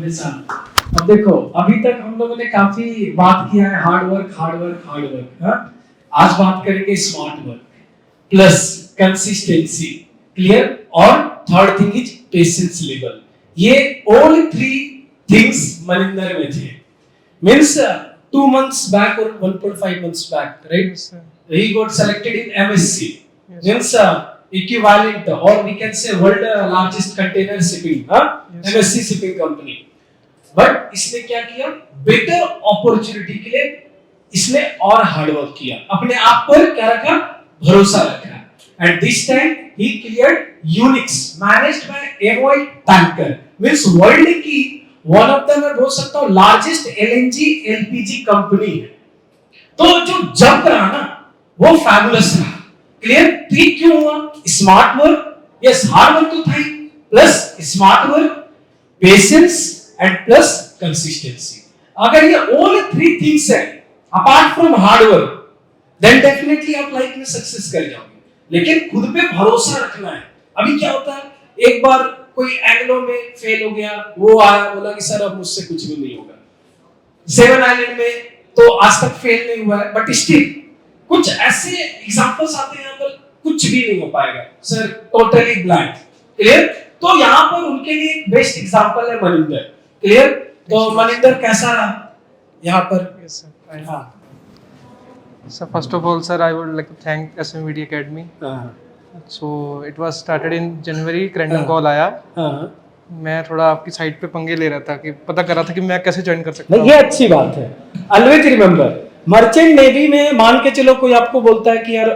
हमेशा। अब देखो, अभी तक हम लोगों ने काफी बात किया है hard work, hard work, hard work. हाँ, आज बात करेंगे smart work plus consistency, clear, और third thing is patience level. ये ऑल थ्री थिंग्स मनिंदर में थे। Means 2 months back or 1.5 months back, right? Yes, sir. He got selected in MSC. Yes. Means equivalent, or we can say world largest container shipping, Yes. MSC shipping company. But इसने क्या किया, better opportunity के लिए इसने और hard work किया, अपने आप पर क्या रखा, भरोसा रखा। And this time he cleared Unix managed by MOI tanker, means world की वन ऑफ द, मैं बोल सकता हूं, लार्जेस्ट एलएनजी एलपीजी कंपनी है। तो जो जंप रहा ना वो फैबुलस रहा। क्लियर? ठीक क्यों हुआ? Smart work, yes, hard work तो था ही, plus smart work, patience and plus consistency. अगर ये ऑल थ्री थिंग्स है apart from hard work, then definitely आप लाइफ में सक्सेस कर जाओगे। लेकिन खुद पे भरोसा रखना है। अभी क्या होता है, एक बार कोई एंग्लो में फेल हो गया, वो आया बोला कि सर अब मुझसे कुछ भी नहीं होगा। 7 आइलैंड में तो आज तक फेल नहीं हुआ है, बट स्टिल कुछ ऐसे एग्जांपल्स आते हैं यहाँ पर कुछ भी नहीं हो पाएगा सर, टोटली ब्लैंक। क्लियर? तो यहाँ पर उनके लिए एक बेस्ट एग्जांपल है मनिंदर। क्लियर? तो मनिंदर कैसा रहा यहाँ पर? Yes, sir. हाँ, So first of all, sir, I would like to thank SM Media Academy. So it was started in January. Random call आया। मैं थोड़ा आपकी साइट पे पंगे ले रहा था कि पता कर रहा था कि मैं कैसे ज्वाइन कर सकता हूँ। ये अच्छी बात है। ऑलवेज रिमेंबर, मर्चेंट नेवी में मान के चलो कोई आपको बोलता है कि यार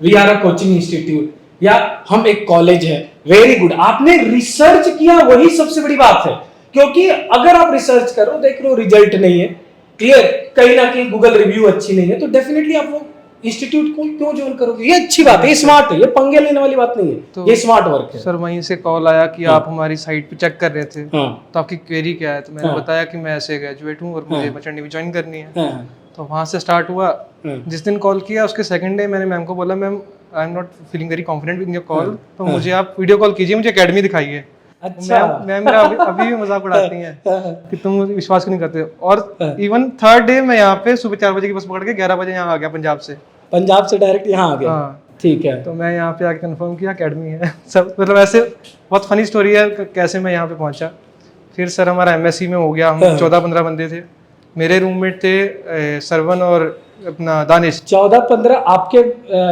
we are a coaching institute या हम एक कॉलेज है, वेरी गुड, आपने रिसर्च किया, वही सबसे बड़ी बात है। क्योंकि अगर आप रिसर्च करो, देख लो रिजल्ट नहीं है, क्लियर, कहीं ना कहीं गूगल रिव्यू अच्छी नहीं है, तो डेफिनेटली आप वो इंस्टीट्यूट को क्यों ज्वाइन करोगे? ये अच्छी बात है, ये स्मार्ट है, ये पंगे लेने वाली बात नहीं है, तो ये स्मार्ट वर्क है। सर वहीं से कॉल आया कि आप हमारी साइट पे चेक कर रहे थे, तो आपकी क्वेरी क्या है? तो मैंने बताया कि मैं ऐसे ग्रेजुएट हूँ और मुझे मर्चेंट नेवी ज्वाइन करनी है। तो वहाँ से स्टार्ट हुआ। जिस दिन कॉल किया उसके सेकंड डे मैंने मैम को बोला, ma'am I am not feeling very confident with your call, तो मुझे आप वीडियो कॉल कीजिए, मुझे एकेडमी दिखाइए। अच्छा। मैम मेरा अभी भी मजाक उड़ाती हैं कि तुम विश्वास क्यों नहीं करते। और इवन थर्ड डे मैं यहाँ पे सुबह 4 बजे की बस पकड़ के 11 बजे यहाँ आ गया पंजाब से। पंजाब से डायरेक्ट यहाँ आ गया? हाँ, ठीक है। तो मैं यहाँ पे आके कंफर्म किया एकेडमी है। सब मतलब ऐसे बहुत फनी स्टोरी है कैसे मैं यहाँ पे पहुँचा। फिर सर हमारा एमएससी में हो गया, हम 14-15 बंदे थे। मेरे रूममेट थे सरवन और अपना दानिश। 14-15 आपके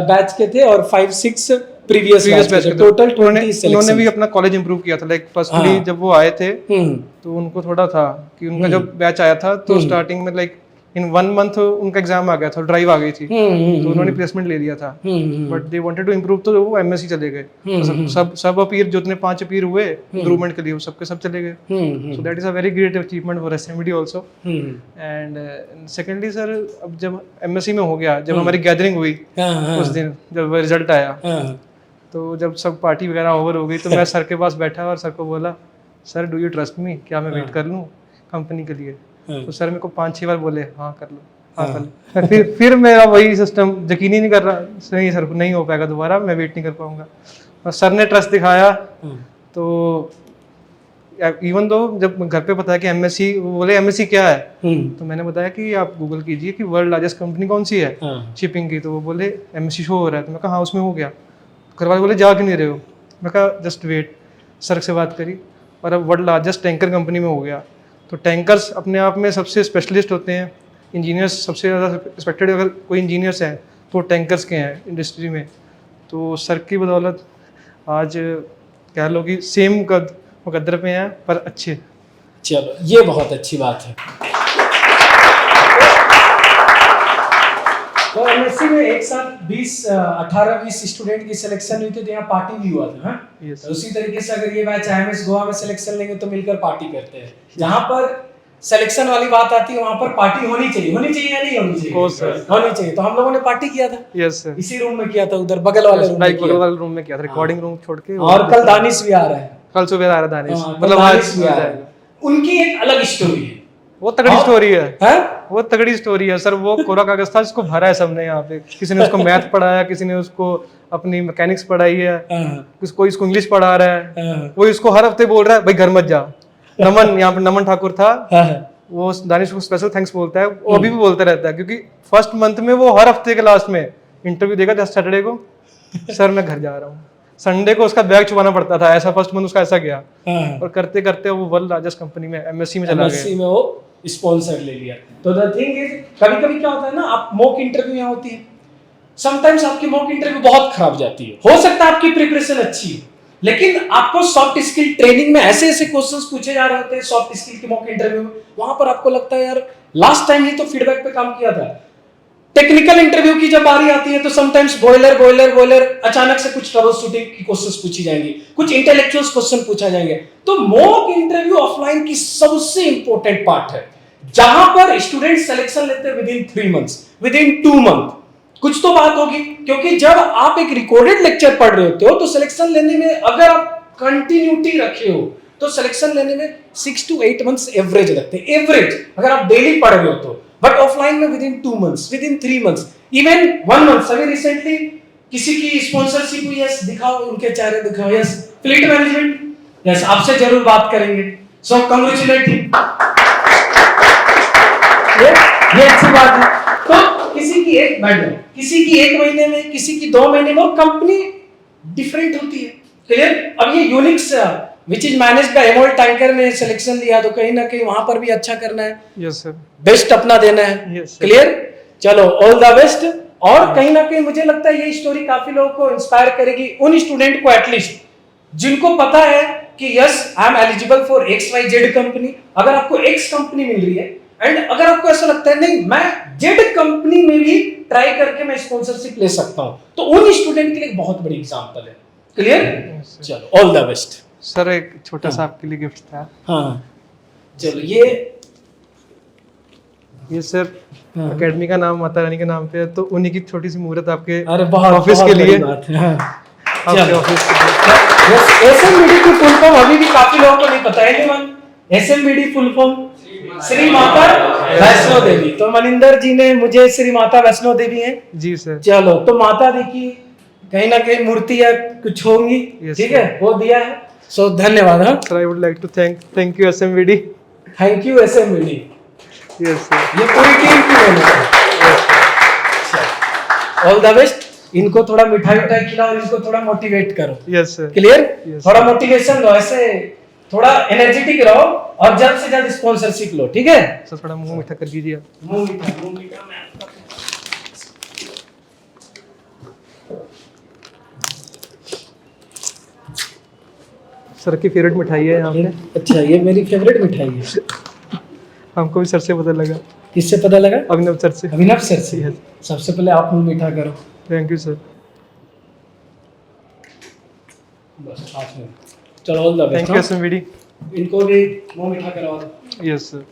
बैच के थे और 5-6 प्रीवियस बैच के थे। टोटल 20 उन्होंने भी अपना कॉलेज इंप्रूव किया था। लाइक फर्स्टली जब वो आए थे तो उनको थोड़ा था कि उनका जब बैच आया था तो स्टार्टिंग में लाइक इन 1 मंथ उनका एग्जाम आ गया था, ड्राइव आ गई थी, तो उन्होंने प्लेसमेंट ले लिया था। But they wanted to improve, तो वो एमएससी चले गए। तो सब अपीयर जो इतने 5 अपीयर हुए इंप्रूवमेंट के लिए, वो सबके सब चले गए। So that is a very great achievement for SMD also. And secondly sir अब जब एमएससी में हो गया, जब हमारी गैदरिंग हुई उस दिन जब रिजल्ट आया, तो जब सब पार्टी वगैरह ओवर हो गई तो मैं सर के पास बैठा और सर को बोला, sir do you trust me, क्या मैं वेट कर लूँ कंपनी के लिए? तो सर मेरे को 5-6 बार बोले हाँ कर लो, हाँ कर लो। फिर मेरा वही सिस्टम यकीन ही नहीं कर रहा, नहीं सर नहीं हो पाएगा दोबारा, मैं वेट नहीं कर पाऊंगा। और सर ने ट्रस्ट दिखाया। तो इवन दो जब घर पे बताया कि एमएससी, वो बोले एमएससी क्या है, तो मैंने बताया कि आप गूगल कीजिए कि वर्ल्ड लार्जेस्ट कंपनी कौन सी है शिपिंग की। तो वो बोले एमएससी शो हो रहा है। तो मैं कहा हाँ उसमें हो गया। घर वाले बोले जा क्यों नहीं रहे हो? मैं कहा जस्ट वेट। सर से बात करी और अब वर्ल्ड लार्जेस्ट टैंकर कंपनी में हो गया। तो टैंकर्स अपने आप में सबसे स्पेशलिस्ट होते हैं, इंजीनियर्स सबसे ज़्यादा एक्सपेक्टेड, अगर कोई इंजीनियर्स हैं तो टैंकर्स के हैं इंडस्ट्री में। तो सर की बदौलत आज कह लो कि सेम मुकद्दर पे हैं पर अच्छे। चलो ये बहुत अच्छी बात है। तो एमएससी में एक साथ 18-20 स्टूडेंट की सिलेक्शन हुई थी, तो यहाँ पार्टी भी हुआ था। yes. तो उसी तरीके से अगर ये बैच आईएमएस गोवा में सिलेक्शन लेंगे तो मिलकर पार्टी करते हैं। जहाँ पर सिलेक्शन वाली बात आती है वहाँ पर पार्टी होनी चाहिए या नहीं होनी चाहिए? होनी चाहिए। तो हम लोगों ने पार्टी किया था। यस सर, इसी रूम में किया था, उधर बगल वाले रूम में किया था, रिकॉर्डिंग रूम छोड़ के। और कल दानिश भी आ रहा है, कल सुबह आ रहा है दानिश, मतलब दानिश भी आ रहा है। उनकी एक अलग स्टोरी है, वो तगड़ी स्टोरी है, वो तगड़ी स्टोरी है सर। वो कोरा कागज था जिसको भरा है सबने यहाँ पे। किसी ने उसको मैथ पढ़ाया, किसी ने उसको अपनी मैकेनिक्स पढ़ाई है, कोई इसको इंग्लिश पढ़ा रहा है, वो इसको हर हफ्ते बोल रहा है भाई घर मत जा, नमन, यहाँ पे नमन ठाकुर था, हाँ, हाँ। वो दानिश को स्पेशल थैंक्स बोलता है, वो अभी भी बोलता रहता है, क्योंकि फर्स्ट मंथ में वो हर हफ्ते के लास्ट में इंटरव्यू देगा, जस्ट सैटरडे को सर मैं घर जा रहा हूँ, संडे को उसका बैग छुपाना पड़ता था, ऐसा फर्स्ट मंथ उसका ऐसा गया। हाँ। और करते करते वो वर्ल्ड लार्जेस्ट कंपनी में एमएससी में चला MSc गया। में वो स्पॉन्सर ले लिया। तो द थिंग इज, कभी कभी क्या होता है ना, आप मॉक इंटरव्यू यहाँ होती है, समटाइम्स आपकी मॉक इंटरव्यू बहुत खराब जाती है, हो सकता है आपकी प्रिपरेशन अच्छी है, लेकिन आपको सॉफ्ट स्किल ट्रेनिंग में ऐसे ऐसे क्वेश्चंस पूछे जा रहे होते हैं सॉफ्ट स्किल की मॉक इंटरव्यू में, वहां पर आपको लगता है यार लास्ट टाइम ही तो फीडबैक पे काम किया था। टेक्निकल इंटरव्यू की जब बारी आती है तो समटाइम्स बॉयलर अचानक से कुछ ट्रबल शूटिंग की क्वेश्चंस पूछी जाएंगी, कुछ इंटेलेक्चुअल क्वेश्चन पूछा जाएंगे। तो मॉक इंटरव्यू ऑफलाइन की सबसे इंपॉर्टेंट पार्ट है, जहां पर स्टूडेंट सिलेक्शन लेते हैं with in 3 months, with in 2 month। कुछ तो बात होगी, क्योंकि जब आप एक रिकॉर्डेड लेक्चर पढ़ रहे होते हो तो सिलेक्शन लेने में अगर आप कंटिन्यूटी रखे हो तो सिलेक्शन लेने में 6 to 8 months एवरेज रखते हैं, एवरेज अगर आप डेली पढ़ रहे हो तो। बट ऑफलाइन में with in 2 months, with in 3 months, even 1 month। अभी रिसेंटली किसी की स्पॉन्सरशिप हुई, यस दिखाओ उनके चेहरे दिखाओ, यस फ्लीट मैनेजमेंट, यस आपसे जरूर बात करेंगे, सो कांग्रेचुलेट हिम। ये अच्छी बात है। तो किसी की एक मैडम, किसी की 1 महीने में, किसी की 2 महीने में, और कंपनी डिफरेंट होती है, क्लियर। अब ये Unix which is managed by एमोल tanker ने सिलेक्शन लिया, तो कहीं ना कहीं वहां पर भी अच्छा करना है, यस सर, बेस्ट अपना देना है, Yes, sir. क्लियर। चलो ऑल द बेस्ट। और कहीं ना कहीं मुझे लगता है ये स्टोरी काफी लोगों को इंस्पायर करेगी, उन स्टूडेंट को एटलीस्ट जिनको पता है कि yes I am eligible for XYZ company. अगर आपको X कंपनी मिल रही है एंड अगर आपको ऐसा लगता है नहीं मैं Z कंपनी में भी ट्राई करके मैं स्पॉन्सरशिप ले सकता हूं, तो उन स्टूडेंट के लिए बहुत बड़ी एग्जांपल है, क्लियर। चलो ऑल द बेस्ट सर। एक छोटा सा आपके लिए गिफ्ट था। हाँ चलो ये सर एकेडमी का नाम माता रानी के नाम पे है, तो उन्हीं की छोटी सी मुहूर्त आपके अरे बहुत ऑफिस बहुत के लिए, बड़ी बात है। हाँ। आपके चलो। ऑफिस के लिए। SMBD की फुल फॉर्म अभी भी काफी लोगों को नहीं पता है। Anyone? SMBD full form Shri Mata Vaishno Devi. तो मनिंदर जी ने मुझे श्री माता वैष्णो देवी है जी सर। चलो, तो माता दी की कहीं ना कहीं मूर्ति या कुछ होंगी, ठीक है, वो दिया है। सो धन्यवाद। हाँ sir, I would like to thank you SMBD। Thank you SMBD। Yes sir, ये पूरी टीम की मेहनत है। All the best. इनको थोड़ा मिठाई उठाई खिलाओ और इनको थोड़ा मोटिवेट करो। Yes sir, clear. Yes, थोड़ा मोटिवेशन दो, ऐसे थोड़ा एनर्जेटिक रहो और जल्द से जल्द स्पॉन्सरशिप लो, ठीक है। सर थोड़ा मुंह मीठा कर दीजिए। मुंह मीठा मैं आपका। सर की फेवरेट मिठाई है यहाँ पे। अच्छा, ये मेरी फेवरेट मिठाई है। हमको भी सर से पता लगा। किससे पता लगा? अभिनव सर से। अभिनव सर से। Yes. सबसे पहले आप मुंह मीठा करो। Thank you sir. बस 5 मिनट। चलो all the best. Thank you SMBD। इनको भी मुंह मीठा करवा दो। Yes sir.